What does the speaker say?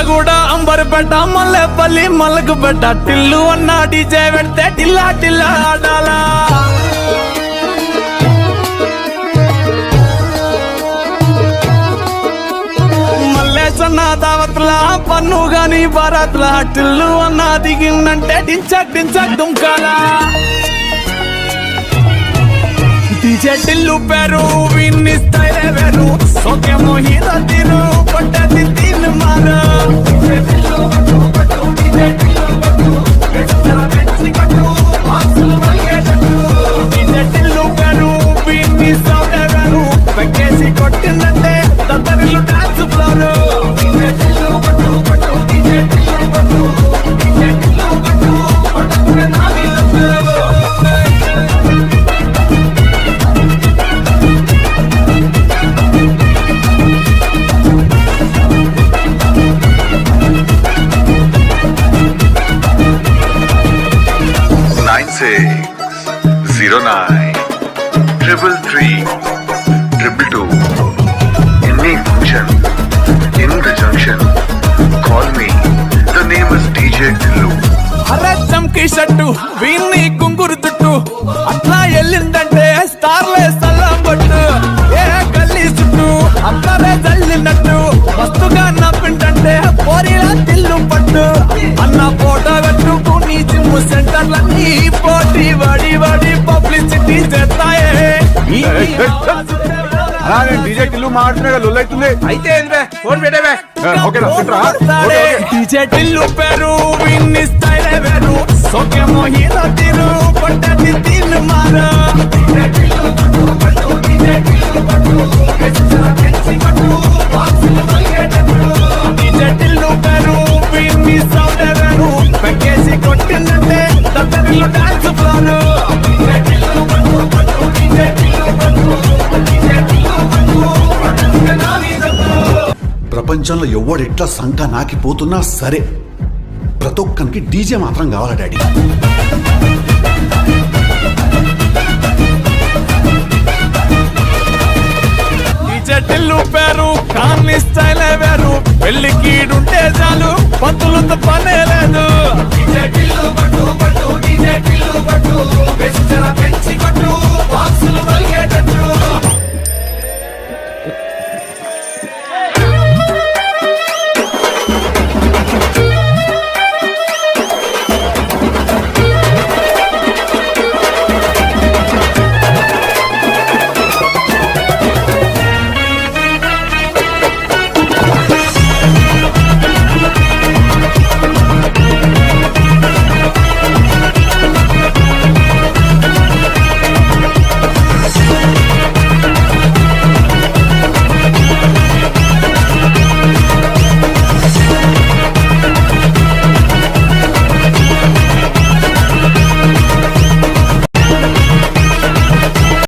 కూడా అంబర్పేట మల్లెపల్లి మల్లకుపేట టిల్లు అన్న డీజే పెడితే టిల్లా టిల్లా ఆడాలా మల్లేసన్న దావత్ల పన్ను గాని భారత్ల టిల్లు అన్న దిగిందంటే టించక్ టించక్ దుంకాలా డీజే టిల్లు పేరు విన్ని స్టైలే వేరు సోకేమో హీరో తీరు పట్టది తీన్ మారు డీజే టిల్లు పేరు విన్ని సౌండే వేరు పెక్కేసి కొట్టిందంటే తత్తరిల్లు dance floor Any function in the junction, call me. The name is DJ Tillu. అరే చంకీ షట్టు వీన్ని గుంగురు తుట్టు అట్లా వెళ్ళిందంటే స్టార్లే సల్లం పట్టు ఏ గల్లీ చుట్టూ అక్కడే జల్లినట్టు మస్తుగా నవ్విందంటే పోరిలా తిల్లు పట్టు అన్న ఫోటో పెట్టుకుని జిమ్ సెంటర్లన్నీ పోటీ వడి వడి పబ్లిసిటీ చేస్తాయే డీజే టిల్లు మాట్లాడుతున్నాడు లొల్లైతుంది అయితే ఫోన్ పెట్టేవే డీజే టిల్లు పేరు విన్ని స్టైలే వేరు సోకేమో హీరో తీరు పట్టది తీన్ మారు డీజే టిల్లు పేరు విన్ని సౌండే వేరు పెక్కేసి కొట్టిందంటే తత్తరిల్లు డాన్స్ ఫ్లోరు ప్రపంచంలో ఎవడు ఎట్లా సంక నాకిపోతున్నా సరే ప్రతి ఒక్కరికి డీజే మాత్రం కావాలా డాడీ.